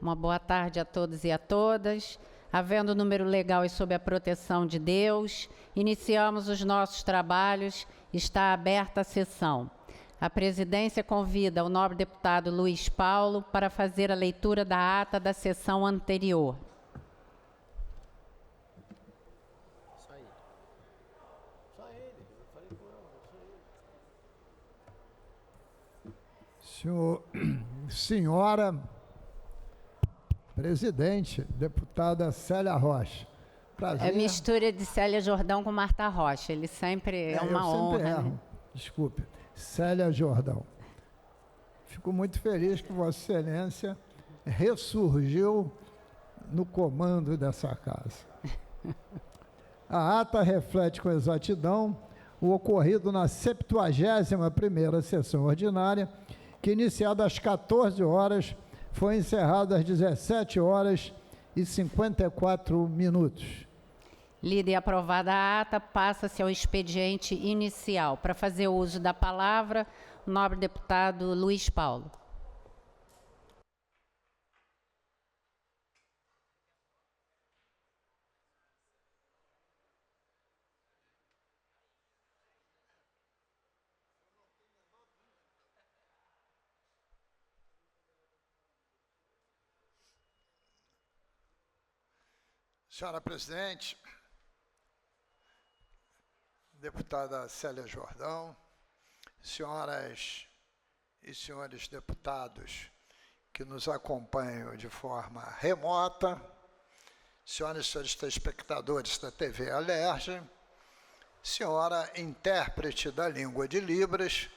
Uma boa tarde a todos e a todas. Havendo o número legal e sob a proteção de Deus, iniciamos os nossos trabalhos. Está aberta a sessão. A presidência convida o nobre deputado Luiz Paulo para fazer a leitura da ata da sessão anterior. Senhora presidente, deputada Célia Rocha. Prazer. É mistura de Célia Jordão com Marta Rocha. Ele sempre é uma honra. Eu sempre erro. Né? Desculpe. Célia Jordão. Fico muito feliz que Vossa Excelência ressurgiu no comando dessa casa. A ata reflete com exatidão o ocorrido na 71ª sessão ordinária, que, iniciada às 14 horas, foi encerrada às 17h54. Lida e aprovada a ata, passa-se ao expediente inicial. Para fazer uso da palavra, o nobre deputado Luiz Paulo. Senhora presidente, deputada Célia Jordão, senhoras e senhores deputados que nos acompanham de forma remota, senhoras e senhores telespectadores da TV Alerj, senhora intérprete da língua de Libras,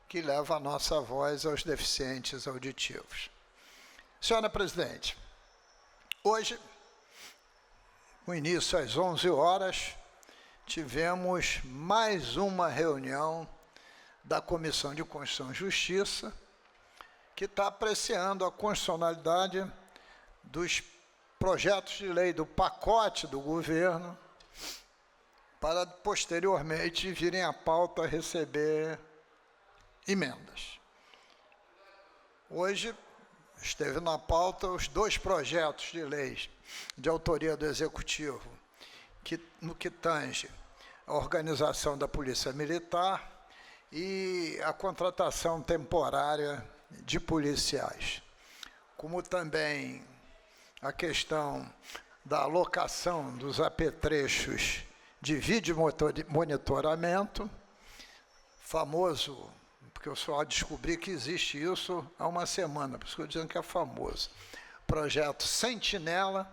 que leva a nossa voz aos deficientes auditivos. Senhora presidente, hoje, no início às 11 horas, tivemos mais uma reunião da Comissão de Constituição e Justiça, que está apreciando a constitucionalidade dos projetos de lei do pacote do governo, para posteriormente virem à pauta receber emendas. Hoje esteve na pauta os dois projetos de lei de autoria do Executivo, no que tange a organização da Polícia Militar e a contratação temporária de policiais, como também a questão da alocação dos apetrechos de vídeo monitoramento, famoso, porque eu só descobri que existe isso há uma semana, por isso que eu estou dizendo que é famoso, projeto Sentinela,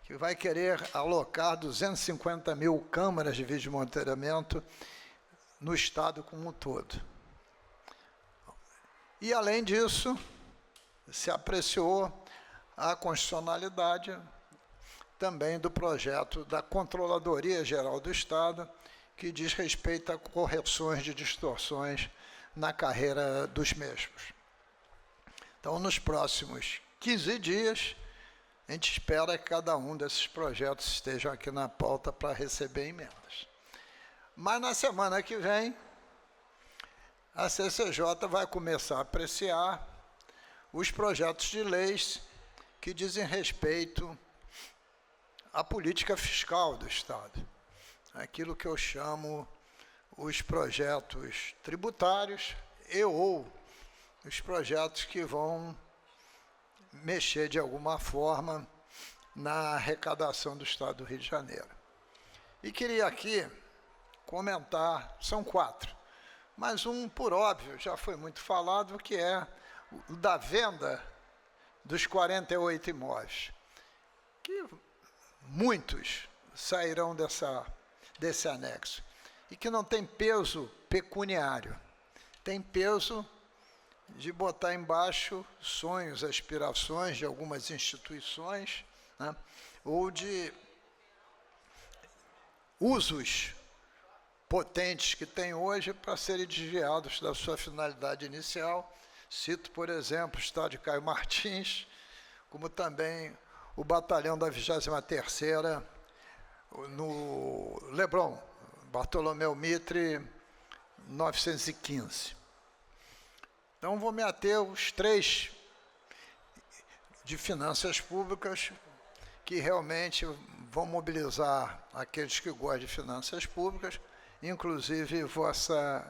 que vai querer alocar 250 mil câmaras de vídeo monitoramento no estado como um todo. E, além disso, se apreciou a constitucionalidade também do projeto da Controladoria Geral do Estado, que diz respeito a correções de distorções na carreira dos mesmos. Então, nos próximos 15 dias, a gente espera que cada um desses projetos esteja aqui na pauta para receber emendas. Mas na semana que vem, a CCJ vai começar a apreciar os projetos de leis que dizem respeito à política fiscal do Estado. Aquilo que eu chamo os projetos tributários ou os projetos que vão mexer de alguma forma na arrecadação do Estado do Rio de Janeiro. E queria aqui comentar, são 4, mas um, por óbvio, já foi muito falado, que é o da venda dos 48 imóveis, que muitos sairão desse anexo, e que não tem peso pecuniário, tem peso de botar embaixo sonhos, aspirações de algumas instituições, né, ou de usos potentes que tem hoje para serem desviados da sua finalidade inicial. Cito, por exemplo, o estádio Caio Martins, como também o batalhão da 23ª no Leblon, Bartolomeu Mitre, 915. Então, vou me ater aos 3 de finanças públicas que realmente vão mobilizar aqueles que gostam de finanças públicas, inclusive Vossa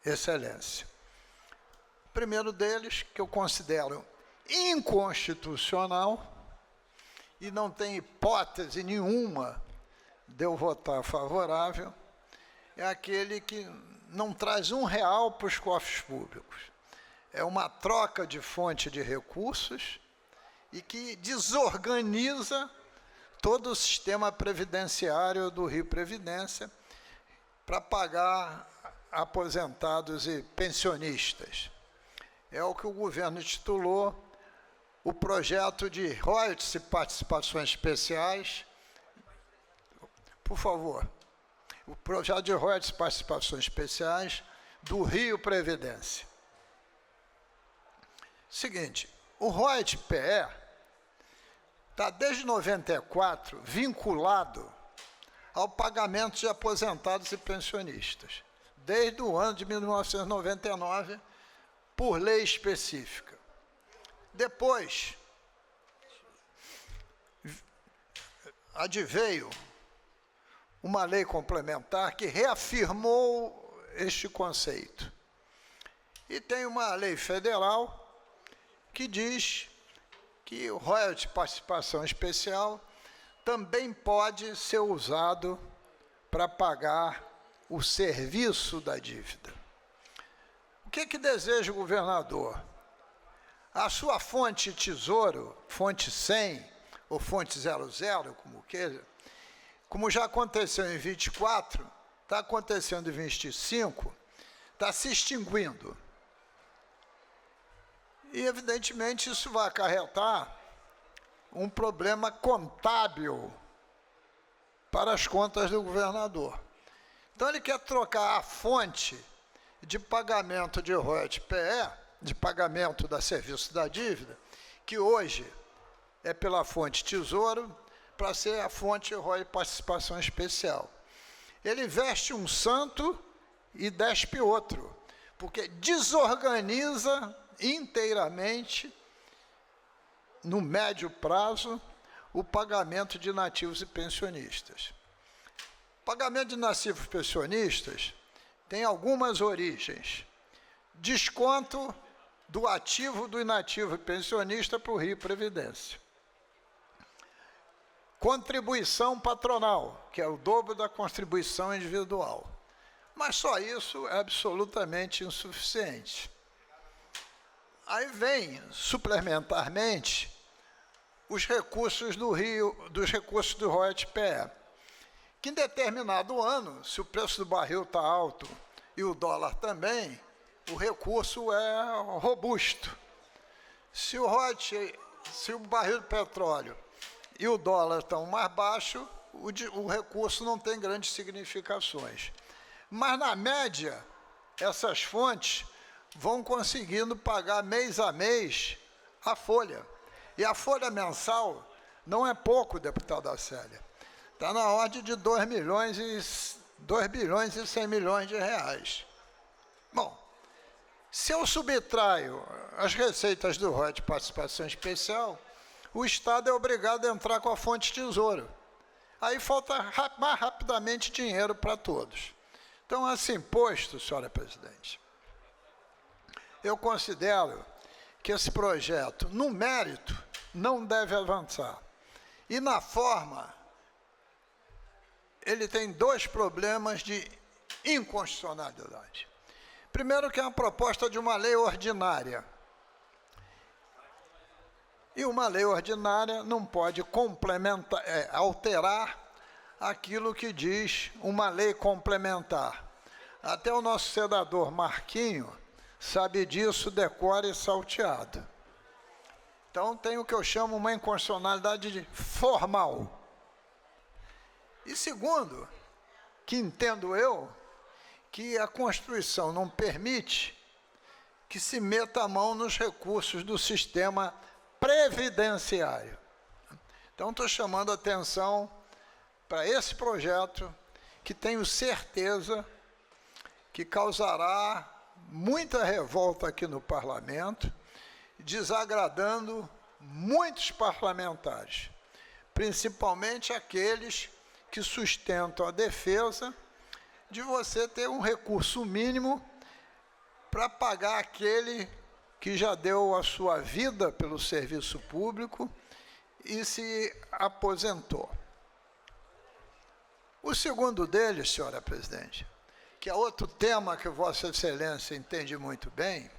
Excelência. O primeiro deles, que eu considero inconstitucional, e não tem hipótese nenhuma de eu votar favorável, é aquele que não traz R$1 para os cofres públicos. É uma troca de fonte de recursos e que desorganiza todo o sistema previdenciário do Rio Previdência para pagar aposentados e pensionistas. É o que o governo titulou o projeto de royalties e participações especiais. Por favor, o projeto de royalties e participações especiais do Rio Previdência. Seguinte, o royalties PE está desde 94 vinculado ao pagamento de aposentados e pensionistas, desde o ano de 1999, por lei específica. Depois, adveio uma lei complementar que reafirmou este conceito. E tem uma lei federal que diz que o royalties de participação especial também pode ser usado para pagar o serviço da dívida. O que deseja o governador? A sua fonte tesouro, fonte 100 ou fonte 00, como queira, como já aconteceu em 24, está acontecendo em 25, está se extinguindo. E, evidentemente, isso vai acarretar um problema contábil para as contas do governador. Então, ele quer trocar a fonte de pagamento de royalties PE, de pagamento da serviço da dívida, que hoje é pela fonte Tesouro, para ser a fonte royalties participação especial. Ele veste um santo e despe outro, porque desorganiza inteiramente, no médio prazo, o pagamento de nativos e pensionistas. O pagamento de nativos e pensionistas tem algumas origens. Desconto do ativo do inativo e pensionista para o Rio Previdência. Contribuição patronal, que é o dobro da contribuição individual. Mas só isso é absolutamente insuficiente. Aí vem, suplementarmente, os recursos do Rio, dos recursos do royalties PE, que em determinado ano, se o preço do barril está alto e o dólar também, o recurso é robusto. Se o barril de petróleo e o dólar estão mais baixos, o recurso não tem grandes significações. Mas, na média, essas fontes vão conseguindo pagar mês a mês a folha. E a folha mensal não é pouco, deputada Célia. Está na ordem de 2 bilhões e 100 milhões de reais. Bom, se eu subtraio as receitas do royalties de participação especial, o Estado é obrigado a entrar com a fonte Tesouro. Aí falta mais rapidamente dinheiro para todos. Então, assim posto, senhora presidente, eu considero que esse projeto, no mérito, não deve avançar. E na forma, ele tem 2 problemas de inconstitucionalidade. Primeiro, que é uma proposta de uma lei ordinária. E uma lei ordinária não pode complementar, alterar aquilo que diz uma lei complementar. Até o nosso senador Marquinho sabe disso, decora e salteado. Então, tem o que eu chamo uma inconstitucionalidade formal. E segundo, que entendo eu, que a Constituição não permite que se meta a mão nos recursos do sistema previdenciário. Então, estou chamando a atenção para esse projeto, que tenho certeza que causará muita revolta aqui no Parlamento, desagradando muitos parlamentares, principalmente aqueles que sustentam a defesa de você ter um recurso mínimo para pagar aquele que já deu a sua vida pelo serviço público e se aposentou. O segundo deles, senhora presidente, que é outro tema que Vossa Excelência entende muito bem,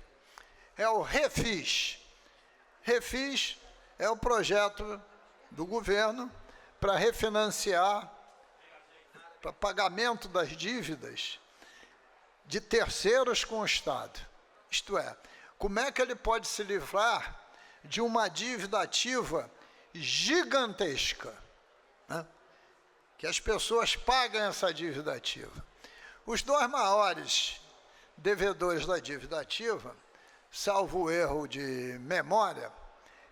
é o Refis. Refis é o projeto do governo para refinanciar, para pagamento das dívidas de terceiros com o Estado. Isto é, como é que ele pode se livrar de uma dívida ativa gigantesca, né? Que as pessoas paguem essa dívida ativa. Os dois maiores devedores da dívida ativa, salvo o erro de memória,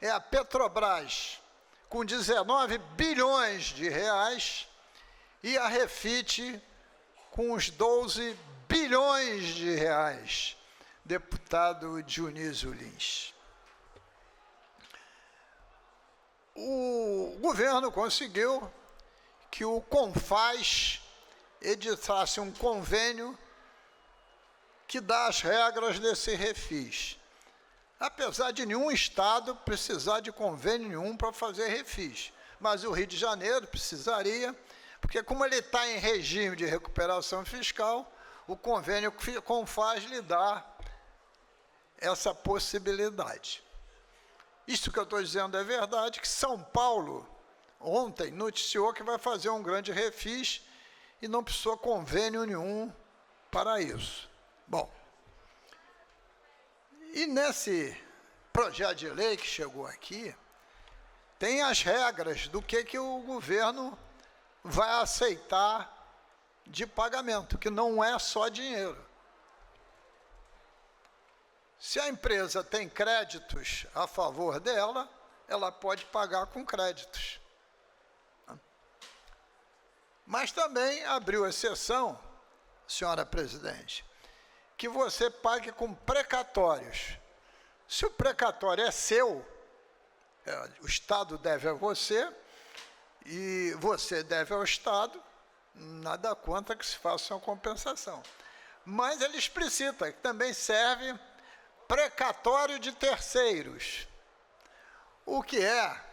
é a Petrobras, com 19 bilhões de reais, e a Refit, com os 12 bilhões de reais, deputado Dionísio Lins. O governo conseguiu que o CONFAS editasse um convênio que dá as regras desse refis. Apesar de nenhum estado precisar de convênio nenhum para fazer refis, mas o Rio de Janeiro precisaria, porque como ele está em regime de recuperação fiscal, o convênio CONFAS lhe dá essa possibilidade. Isso que eu estou dizendo é verdade, que São Paulo, ontem, noticiou que vai fazer um grande refis e não precisou convênio nenhum para isso. Bom, e nesse projeto de lei que chegou aqui, tem as regras do que o governo vai aceitar de pagamento, que não é só dinheiro. Se a empresa tem créditos a favor dela, ela pode pagar com créditos. Mas também abriu exceção, senhora presidente, que você pague com precatórios. Se o precatório é seu, o Estado deve a você, e você deve ao Estado, nada contra que se faça uma compensação. Mas ele explicita que também serve precatório de terceiros. O que é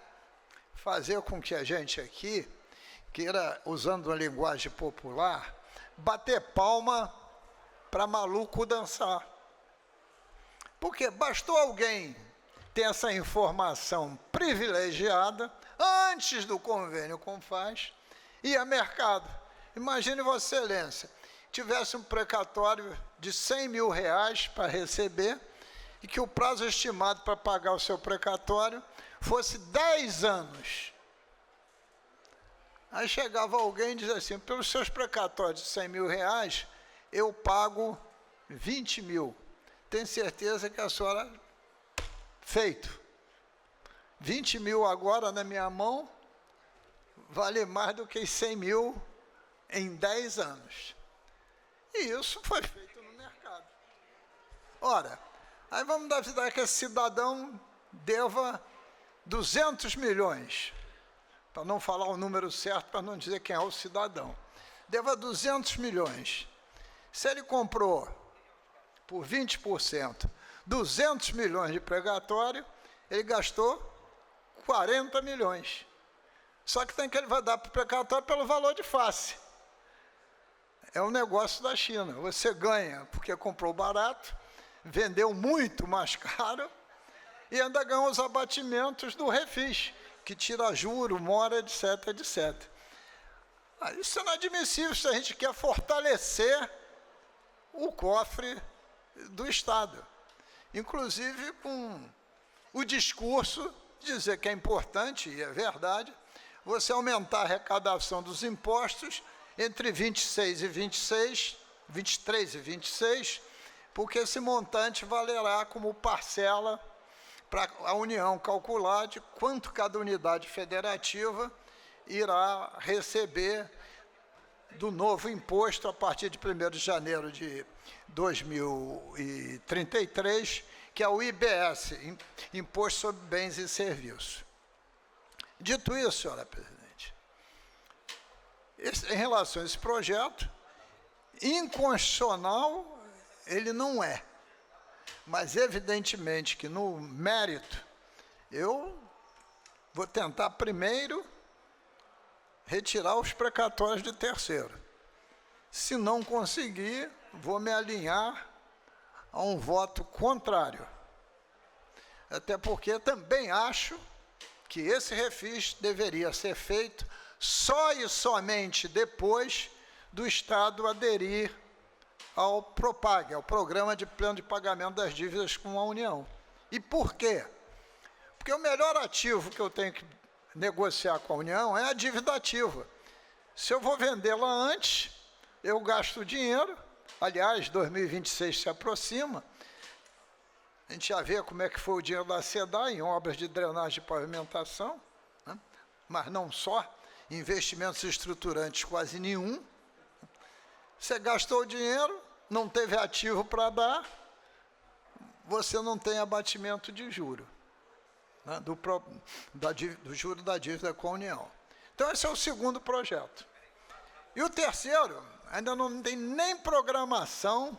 fazer com que a gente aqui queira, usando uma linguagem popular, bater palma para maluco dançar. Porque bastou alguém ter essa informação privilegiada antes do convênio CONFAS ir a mercado. Imagine Vossa Excelência, tivesse um precatório de 100 mil reais para receber e que o prazo estimado para pagar o seu precatório fosse 10 anos. Aí chegava alguém e dizia assim, pelos seus precatórios de 100 mil reais, eu pago 20 mil. Tenho certeza que a senhora... Feito. 20 mil agora na minha mão, vale mais do que 100 mil em 10 anos. E isso foi feito no mercado. Ora, aí vamos dar que esse cidadão deva 200 milhões, para não falar o número certo, para não dizer quem é o cidadão. Deva 200 milhões. Se ele comprou por 20%, 200 milhões de precatório, ele gastou 40 milhões. Só que tem que ele vai dar para o precatório pelo valor de face. É um negócio da China. Você ganha porque comprou barato, vendeu muito mais caro e ainda ganha os abatimentos do refis, que tira juro, mora, etc, etc. Isso é inadmissível se a gente quer fortalecer o cofre do Estado. Inclusive com o discurso de dizer que é importante, e é verdade, você aumentar a arrecadação dos impostos entre 23 e 26, porque esse montante valerá como parcela para a União calcular de quanto cada unidade federativa irá receber do novo imposto a partir de 1º de janeiro de 2033, que é o IBS, Imposto sobre Bens e Serviços. Dito isso, senhora presidente, em relação a esse projeto, inconstitucional ele não é, mas evidentemente que no mérito, eu vou tentar primeiro retirar os precatórios de terceiro. Se não conseguir, vou me alinhar a um voto contrário. Até porque também acho que esse refis deveria ser feito só e somente depois do Estado aderir ao PROPAG, ao Programa de Plano de Pagamento das Dívidas com a União. E por quê? Porque o melhor ativo que eu tenho que negociar com a União é a dívida ativa. Se eu vou vendê-la antes, eu gasto dinheiro. Aliás, 2026 se aproxima. A gente já vê como é que foi o dinheiro da SEDAI em obras de drenagem e pavimentação, né? Mas não só, investimentos estruturantes quase nenhum. Você gastou o dinheiro, não teve ativo para dar, você não tem abatimento de juro, né? do juro da dívida com a União. Então, esse é o segundo projeto. E o terceiro, ainda não tem nem programação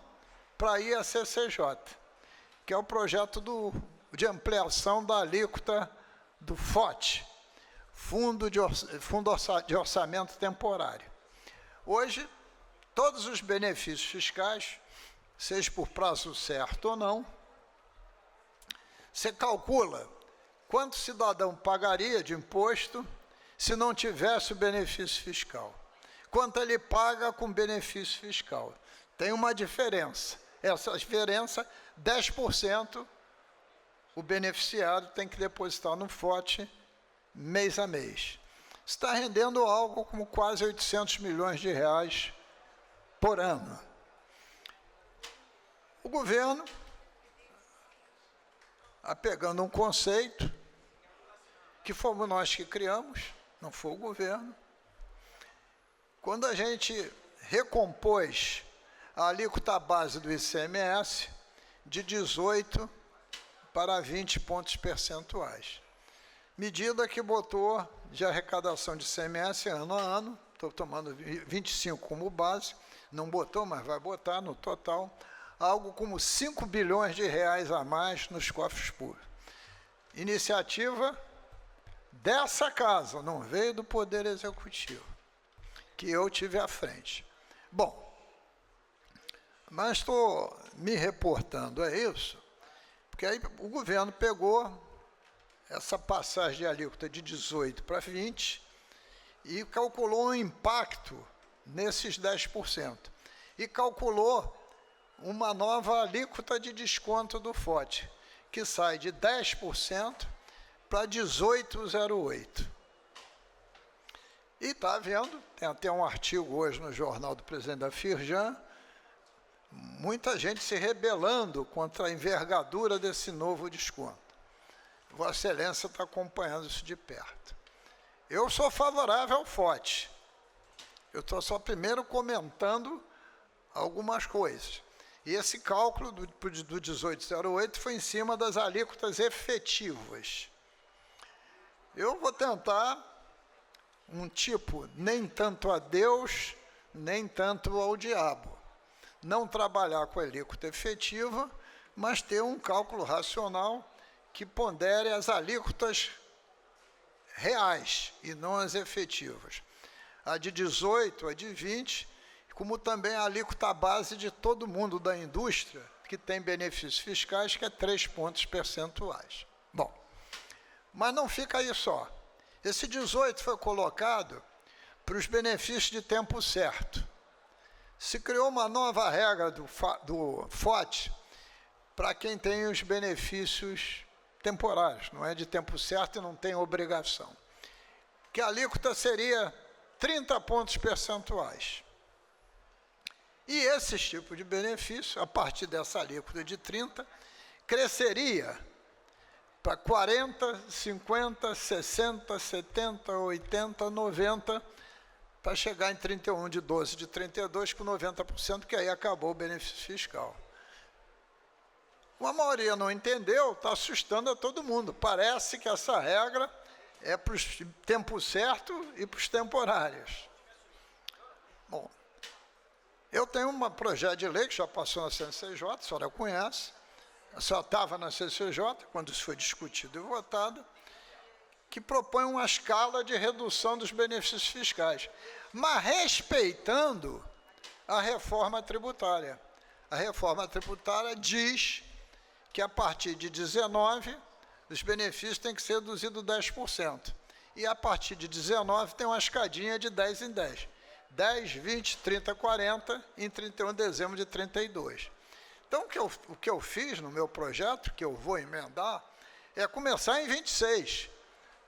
para ir à CCJ, que é o projeto de ampliação da alíquota do FOT, Fundo de Orçamento Temporário. Hoje, todos os benefícios fiscais, seja por prazo certo ou não, você calcula quanto o cidadão pagaria de imposto se não tivesse o benefício fiscal. Quanto ele paga com benefício fiscal. Tem uma diferença. Essa diferença, 10%, o beneficiário tem que depositar no FOT mês a mês. Está rendendo algo como quase 800 milhões de reais por ano. O governo, apegando um conceito, que fomos nós que criamos, não foi o governo, quando a gente recompôs a alíquota base do ICMS de 18 para 20 pontos percentuais. Medida que botou de arrecadação de ICMS ano a ano, estou tomando 25 como base, não botou, mas vai botar no total, algo como 5 bilhões de reais a mais nos cofres públicos. Iniciativa dessa casa, não veio do Poder Executivo, que eu tive à frente. Bom, mas estou me reportando a isso, porque aí o governo pegou essa passagem de alíquota de 18 para 20 e calculou um impacto nesses 10%. E calculou uma nova alíquota de desconto do FOT, que sai de 10% para 18,08%. E está vendo, tem até um artigo hoje no jornal do presidente da Firjan, muita gente se rebelando contra a envergadura desse novo desconto. Vossa Excelência está acompanhando isso de perto. Eu sou favorável ao FOT. Eu estou só primeiro comentando algumas coisas. E esse cálculo do 18,08 foi em cima das alíquotas efetivas. Eu vou tentar um tipo nem tanto a Deus, nem tanto ao diabo. Não trabalhar com a alíquota efetiva, mas ter um cálculo racional que pondere as alíquotas reais e não as efetivas. A de 18, a de 20, como também a alíquota base de todo mundo da indústria, que tem benefícios fiscais, que é 3 pontos percentuais. Bom, mas não fica aí só. Esse 18 foi colocado para os benefícios de tempo certo. Se criou uma nova regra do FOT para quem tem os benefícios temporários, não é de tempo certo e não tem obrigação. Que a alíquota seria 30 pontos percentuais. E esse tipo de benefício, a partir dessa alíquota de 30, cresceria para 40, 50, 60, 70, 80, 90, para chegar em 31 de 12 de 32 com 90%, que aí acabou o benefício fiscal. A maioria não entendeu, está assustando a todo mundo. Parece que essa regra é para o tempo certo e para os temporários. Bom, eu tenho um projeto de lei que já passou na CCJ, a senhora conhece, a senhora estava na CCJ quando isso foi discutido e votado, que propõe uma escala de redução dos benefícios fiscais, mas respeitando a reforma tributária. A reforma tributária diz que a partir de 19, os benefícios têm que ser reduzidos 10%. E a partir de 19 tem uma escadinha de 10 em 10. 10, 20, 30, 40, em 31 de dezembro de 32. Então, o que eu fiz no meu projeto, que eu vou emendar, é começar em 26,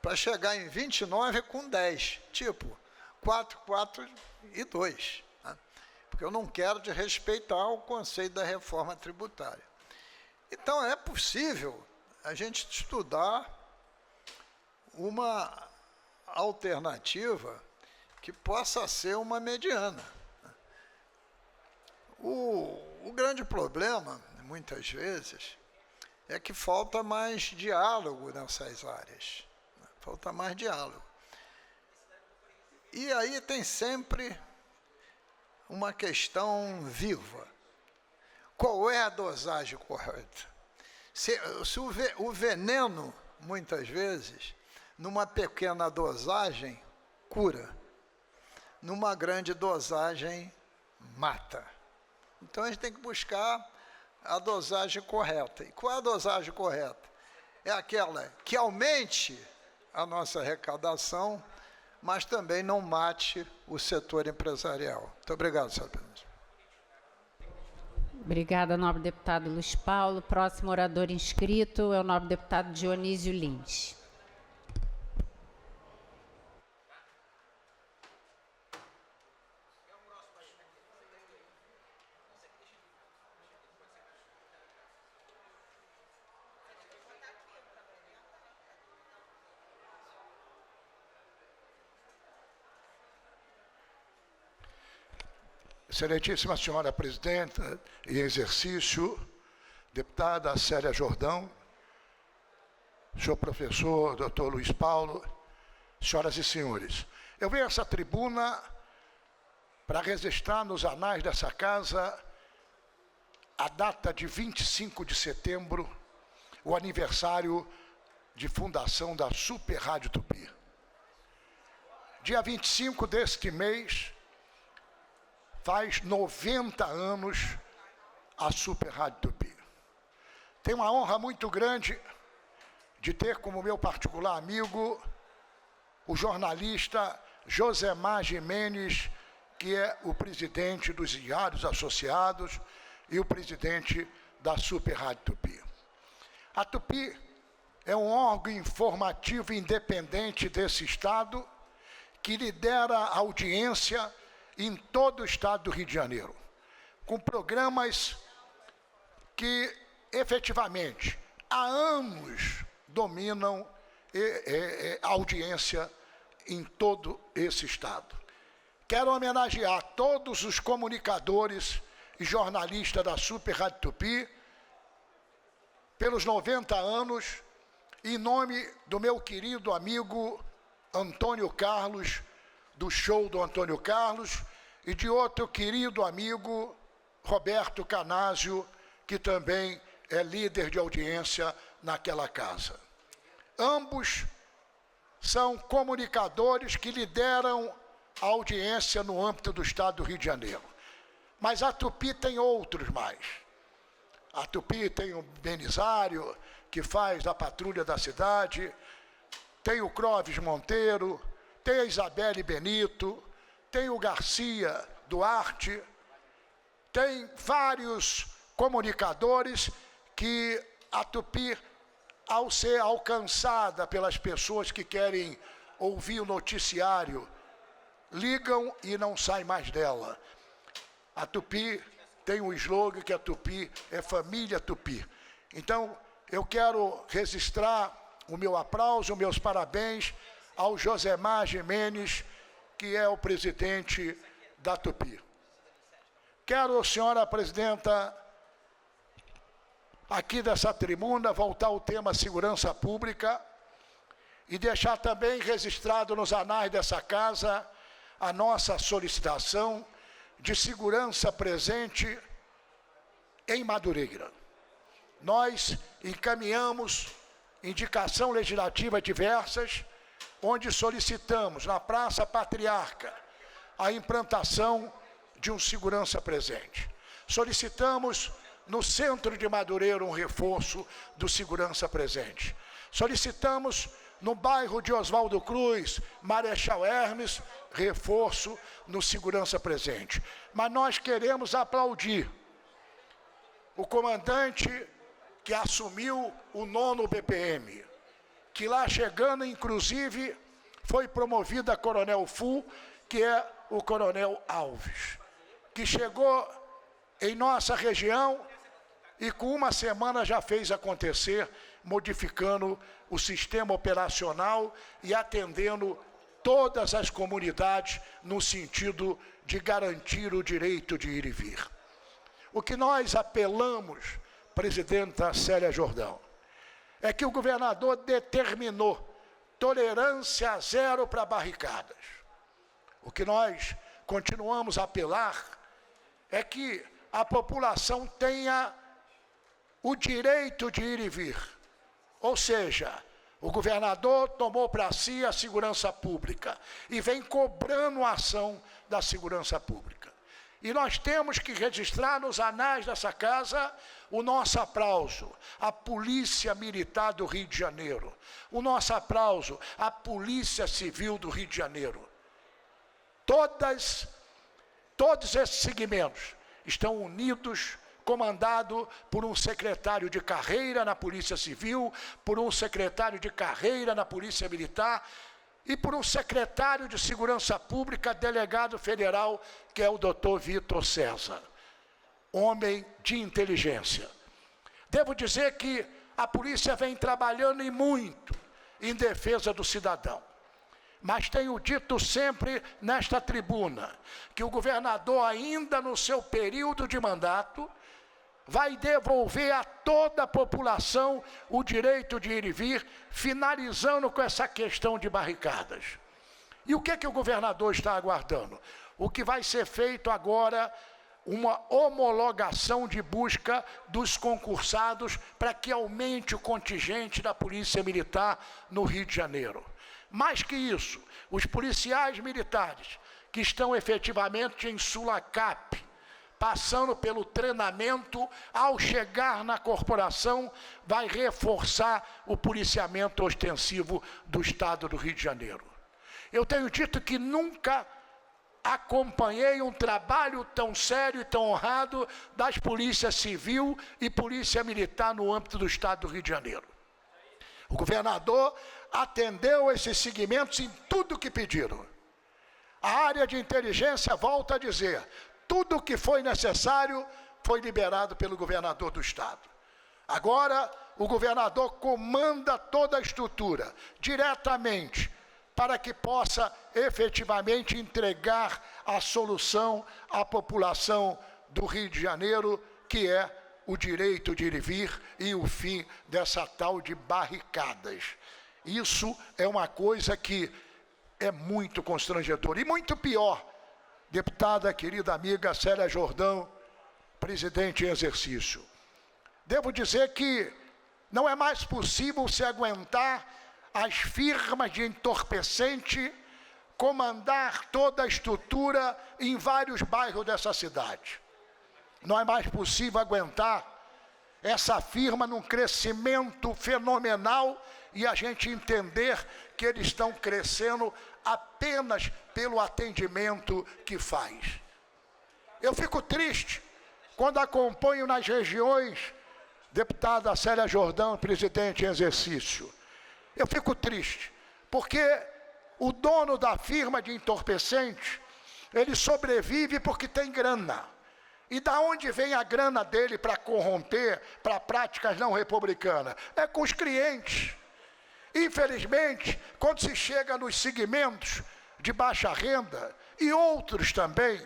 para chegar em 29 com 10, tipo 4, 4 e 2. Né? Porque eu não quero desrespeitar o conceito da reforma tributária. Então, é possível a gente estudar uma alternativa que possa ser uma mediana. O grande problema, muitas vezes, é que falta mais diálogo nessas áreas. Falta mais diálogo. E aí tem sempre uma questão viva. Qual é a dosagem correta? Se o veneno, muitas vezes, numa pequena dosagem, cura. Numa grande dosagem, mata. Então, a gente tem que buscar a dosagem correta. E qual é a dosagem correta? É aquela que aumente a nossa arrecadação, mas também não mate o setor empresarial. Muito obrigado, senhor presidente. Obrigada, nobre deputado Luiz Paulo. Próximo orador inscrito é o nobre deputado Dionísio Lins. Excelentíssima senhora presidenta em exercício, deputada Célia Jordão, senhor professor, doutor Luiz Paulo, senhoras e senhores, eu venho a essa tribuna para registrar nos anais dessa casa a data de 25 de setembro, o aniversário de fundação da Super Rádio Tupi. Dia 25 deste mês, faz 90 anos a Super Rádio Tupi. Tenho uma honra muito grande de ter como meu particular amigo o jornalista Josemar Gimenez, que é o presidente dos Diários Associados e o presidente da Super Rádio Tupi. A Tupi é um órgão informativo independente desse Estado que lidera a audiência em todo o estado do Rio de Janeiro, com programas que, efetivamente, há anos dominam a audiência em todo esse estado. Quero homenagear todos os comunicadores e jornalistas da Super Rádio Tupi pelos 90 anos, em nome do meu querido amigo Antônio Carlos, do show do Antônio Carlos, e de outro querido amigo, Roberto Canásio, que também é líder de audiência naquela casa. Ambos são comunicadores que lideram a audiência no âmbito do Estado do Rio de Janeiro. Mas a Tupi tem outros mais. A Tupi tem o Benizário, que faz a patrulha da cidade, tem o Clóvis Monteiro, tem a Isabelle Benito, tem o Garcia Duarte, tem vários comunicadores que a Tupi, ao ser alcançada pelas pessoas que querem ouvir o noticiário, ligam e não saem mais dela. A Tupi tem um slogan que a Tupi é Família Tupi. Então, eu quero registrar o meu aplauso, os meus parabéns ao Josemar Gimenez, que é o presidente da Tupi. Quero, senhora presidenta, aqui dessa tribuna, voltar ao tema segurança pública e deixar também registrado nos anais dessa casa a nossa solicitação de segurança presente em Madureira. Nós encaminhamos indicação legislativa diversas, onde solicitamos na Praça Patriarca a implantação de um segurança presente. Solicitamos no centro de Madureira um reforço do segurança presente. Solicitamos no bairro de Oswaldo Cruz, Marechal Hermes, reforço no segurança presente. Mas nós queremos aplaudir o comandante que assumiu o 9º BPM, que lá chegando, inclusive, foi promovido a coronel full, que é o coronel Alves, que chegou em nossa região e com uma semana já fez acontecer, modificando o sistema operacional e atendendo todas as comunidades no sentido de garantir o direito de ir e vir. O que nós apelamos, presidenta Célia Jordão, é que o governador determinou tolerância zero para barricadas. O que nós continuamos a apelar é que a população tenha o direito de ir e vir. Ou seja, o governador tomou para si a segurança pública e vem cobrando a ação da segurança pública. E nós temos que registrar nos anais dessa casa o nosso aplauso à Polícia Militar do Rio de Janeiro, o nosso aplauso à Polícia Civil do Rio de Janeiro. Todos esses segmentos estão unidos, comandado por um secretário de carreira na Polícia Civil, por um secretário de carreira na Polícia Militar e por um secretário de Segurança Pública, delegado federal, que é o doutor Vitor César, homem de inteligência. Devo dizer que a polícia vem trabalhando e muito em defesa do cidadão. Mas tenho dito sempre nesta tribuna que o governador, ainda no seu período de mandato, vai devolver a toda a população o direito de ir e vir, finalizando com essa questão de barricadas. E o que o governador está aguardando? O que vai ser feito agora, uma homologação de busca dos concursados para que aumente o contingente da Polícia Militar no Rio de Janeiro. Mais que isso, os policiais militares que estão efetivamente em Sulacap, passando pelo treinamento, ao chegar na corporação, vai reforçar o policiamento ostensivo do Estado do Rio de Janeiro. Eu tenho dito que nunca acompanhei um trabalho tão sério e tão honrado das polícias civil e polícia militar no âmbito do Estado do Rio de Janeiro. O governador atendeu esses segmentos em tudo que pediram. A área de inteligência, volta a dizer, tudo o que foi necessário foi liberado pelo governador do Estado. Agora, o governador comanda toda a estrutura, diretamente, para que possa efetivamente entregar a solução à população do Rio de Janeiro, que é o direito de ir e vir e o fim dessa tal de barricadas. Isso é uma coisa que é muito constrangedora. E muito pior, deputada querida amiga Célia Jordão, presidente em exercício. Devo dizer que não é mais possível se aguentar as firmas de entorpecente comandar toda a estrutura em vários bairros dessa cidade. Não é mais possível aguentar essa firma num crescimento fenomenal e a gente entender que eles estão crescendo apenas pelo atendimento que faz. Eu fico triste quando acompanho nas regiões, deputada Célia Jordão, presidente em exercício. Eu fico triste, porque o dono da firma de entorpecente, ele sobrevive porque tem grana. E da onde vem a grana dele para corromper, para práticas não republicanas? É com os clientes. Infelizmente, quando se chega nos segmentos de baixa renda, e outros também,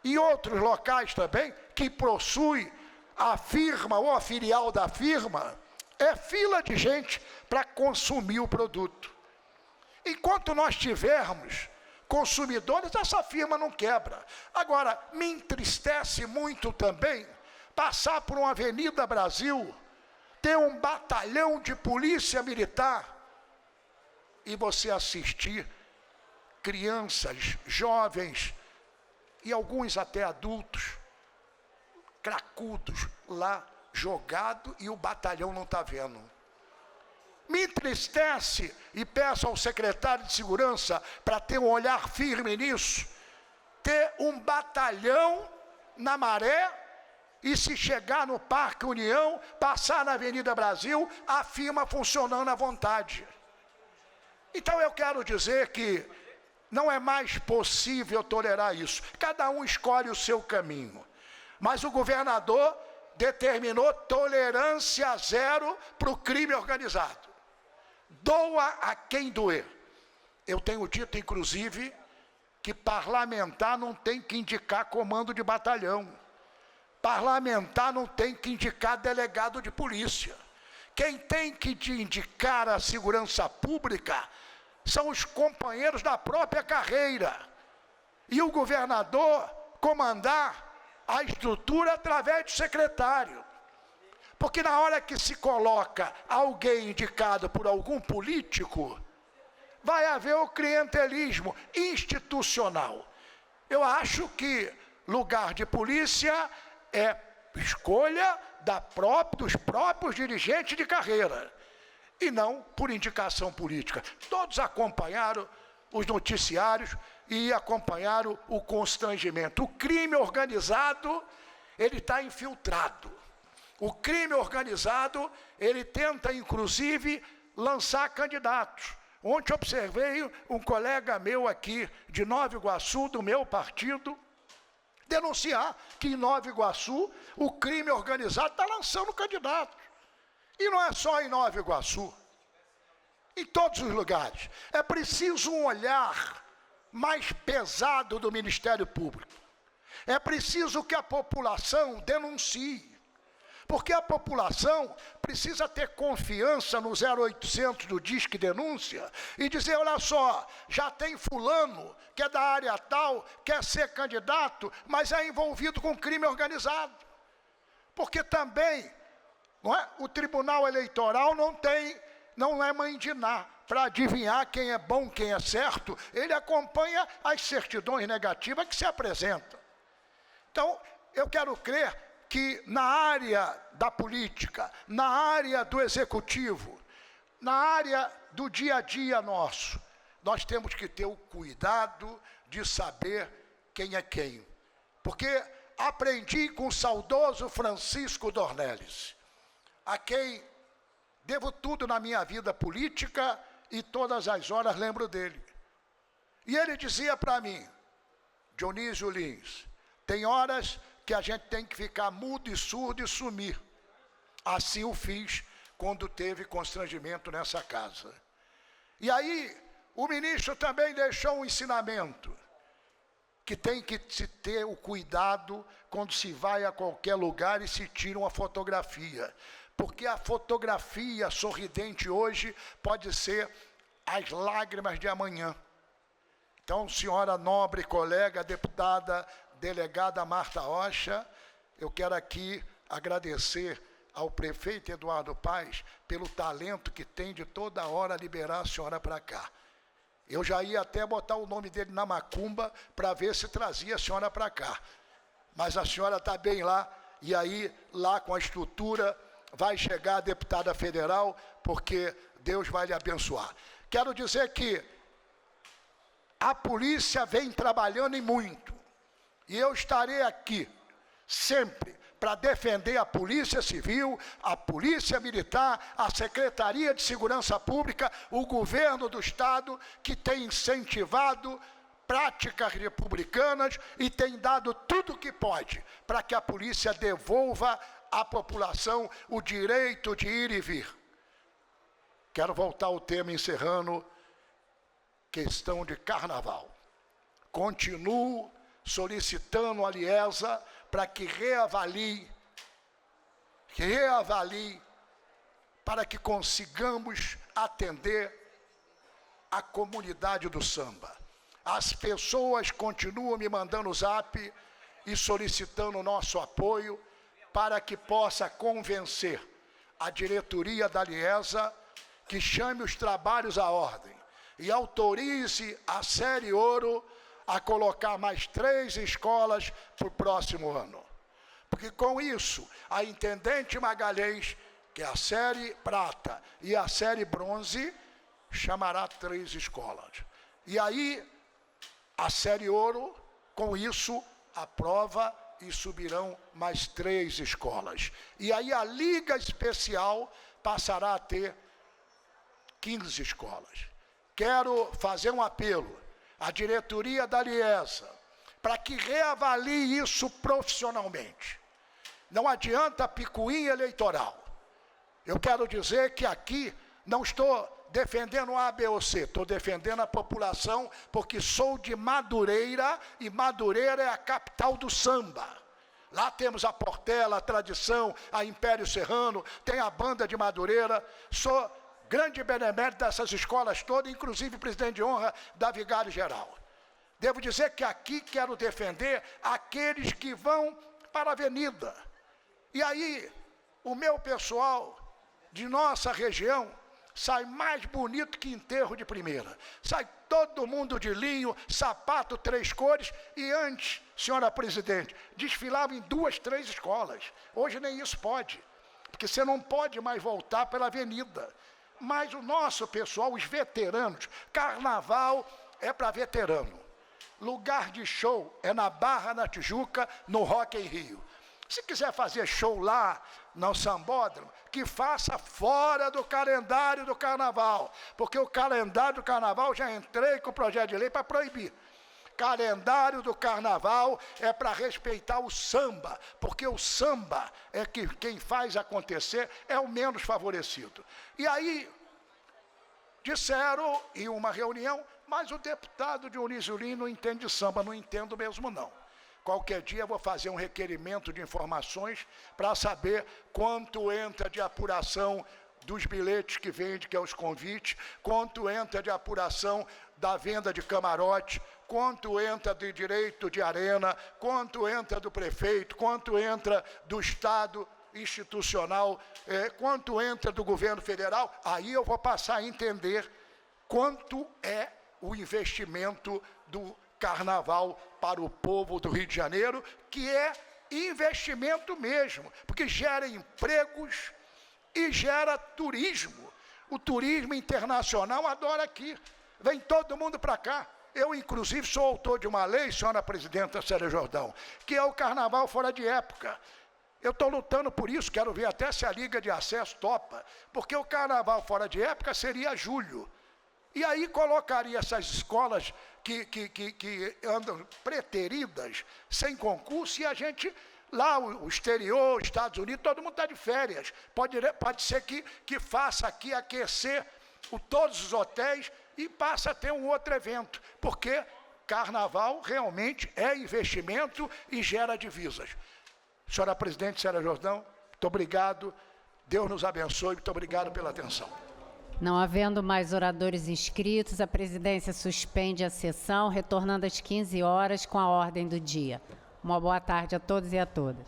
e outros locais também, que possuem a firma ou a filial da firma, é fila de gente para consumir o produto. Enquanto nós tivermos consumidores, essa firma não quebra. Agora, me entristece muito também passar por uma Avenida Brasil, ter um batalhão de polícia militar e você assistir crianças, jovens e alguns até adultos, cracudos lá jogado e o batalhão não está vendo. Me entristece e peço ao secretário de Segurança para ter um olhar firme nisso, ter um batalhão na Maré e se chegar no Parque União, passar na Avenida Brasil, a firma funcionando à vontade. Então eu quero dizer que não é mais possível tolerar isso. Cada um escolhe o seu caminho. Mas o governador determinou tolerância zero para o crime organizado. Doa a quem doer. Eu tenho dito, inclusive, que parlamentar não tem que indicar comando de batalhão. Parlamentar não tem que indicar delegado de polícia. Quem tem que indicar a segurança pública são os companheiros da própria carreira. E o governador comandar a estrutura através do secretário. Porque na hora que se coloca alguém indicado por algum político, vai haver o clientelismo institucional. Eu acho que lugar de polícia é escolha dos próprios dirigentes de carreira, e não por indicação política. Todos acompanharam os noticiários e acompanharam o constrangimento. O crime organizado, ele está infiltrado. O crime organizado, ele tenta, inclusive, lançar candidatos. Ontem observei um colega meu aqui, de Nova Iguaçu, do meu partido, denunciar que em Nova Iguaçu o crime organizado está lançando candidatos. E não é só em Nova Iguaçu. Em todos os lugares. É preciso um olhar mais pesado do Ministério Público. É preciso que a população denuncie. Porque a população precisa ter confiança no 0800 do Disque Denúncia e dizer, olha só, já tem fulano que é da área tal, quer ser candidato, mas é envolvido com crime organizado. Porque também, não é? O Tribunal Eleitoral não é mãe de Ná para adivinhar quem é bom, quem é certo. Ele acompanha as certidões negativas que se apresentam. Então, eu quero crer que na área da política, na área do executivo, na área do dia a dia nosso, nós temos que ter o cuidado de saber quem é quem. Porque aprendi com o saudoso Francisco Dornelles, a quem devo tudo na minha vida política e todas as horas lembro dele. E ele dizia para mim, Dionísio Lins, tem horas que a gente tem que ficar mudo e surdo e sumir. Assim o fiz quando teve constrangimento nessa casa. E aí, o ministro também deixou um ensinamento, que tem que se ter o cuidado quando se vai a qualquer lugar e se tira uma fotografia. Porque a fotografia sorridente hoje pode ser as lágrimas de amanhã. Então, senhora nobre colega, deputada, delegada Marta Rocha, eu quero aqui agradecer ao prefeito Eduardo Paes pelo talento que tem de toda hora liberar a senhora para cá. Eu já ia até botar o nome dele na macumba para ver se trazia a senhora para cá. Mas a senhora está bem lá, e aí, lá com a estrutura, vai chegar a deputada federal, porque Deus vai lhe abençoar. Quero dizer que a polícia vem trabalhando e muito. E eu estarei aqui sempre para defender a Polícia Civil, a Polícia Militar, a Secretaria de Segurança Pública, o governo do Estado, que tem incentivado práticas republicanas e tem dado tudo o que pode para que a polícia devolva à população o direito de ir e vir. Quero voltar ao tema encerrando, questão de carnaval. Continuo solicitando a Liesa para que reavalie que reavalie para que consigamos atender a comunidade do samba. As pessoas continuam me mandando zap e solicitando o nosso apoio para que possa convencer a diretoria da Liesa que chame os trabalhos à ordem e autorize a Série Ouro a colocar mais 3 escolas para o próximo ano. Porque com isso, a Intendente Magalhães, que é a Série Prata e a Série Bronze, chamará 3 escolas. E aí, a Série Ouro, com isso, aprova e subirão mais 3 escolas. E aí a Liga Especial passará a ter 15 escolas. Quero fazer um apelo à diretoria da Liesa para que reavalie isso profissionalmente. Não adianta picuinha eleitoral. Eu quero dizer que aqui não estou defendendo A, B ou C, estou defendendo a população porque sou de Madureira e Madureira é a capital do samba. Lá temos a Portela, a Tradição, a Império Serrano, tem a Banda de Madureira. Sou grande benemérito dessas escolas todas, inclusive presidente de honra da Vigário Geral. Devo dizer que aqui quero defender aqueles que vão para a avenida. E aí, o meu pessoal de nossa região sai mais bonito que enterro de primeira. Sai todo mundo de linho, sapato 3 cores, e antes, senhora presidente, desfilava em 2, 3 escolas. Hoje nem isso pode, porque você não pode mais voltar pela avenida. Mas o nosso pessoal, os veteranos, carnaval é para veterano. Lugar de show é na Barra da Tijuca, no Rock em Rio. Se quiser fazer show lá no Sambódromo, que faça fora do calendário do carnaval, porque o calendário do carnaval já entrei com o projeto de lei para proibir. Calendário do carnaval é para respeitar o samba, porque o samba é que quem faz acontecer é o menos favorecido. E aí, disseram em uma reunião, mas o deputado Dionísio Lins não entende de samba. Não entendo mesmo não. Qualquer dia eu vou fazer um requerimento de informações para saber quanto entra de apuração dos bilhetes que vende, que é os convites, quanto entra de apuração da venda de camarote, quanto entra de direito de arena, quanto entra do prefeito, quanto entra do Estado institucional, quanto entra do governo federal. Aí eu vou passar a entender quanto é o investimento do carnaval para o povo do Rio de Janeiro, que é investimento mesmo, porque gera empregos e gera turismo. O turismo internacional adora aqui, vem todo mundo para cá. Eu, inclusive, sou autor de uma lei, senhora presidenta Célia Jordão, que é o carnaval fora de época. Eu estou lutando por isso, quero ver até se a Liga de Acesso topa, porque o carnaval fora de época seria julho. E aí colocaria essas escolas que andam preteridas, sem concurso, e a gente, lá, o exterior, Estados Unidos, todo mundo está de férias. Pode ser que faça aqui aquecer todos os hotéis e passa a ter um outro evento, porque carnaval realmente é investimento e gera divisas. Senhora presidente Célia Jordão, muito obrigado, Deus nos abençoe, muito obrigado pela atenção. Não havendo mais oradores inscritos, a presidência suspende a sessão, retornando às 15 horas com a ordem do dia. Uma boa tarde a todos e a todas.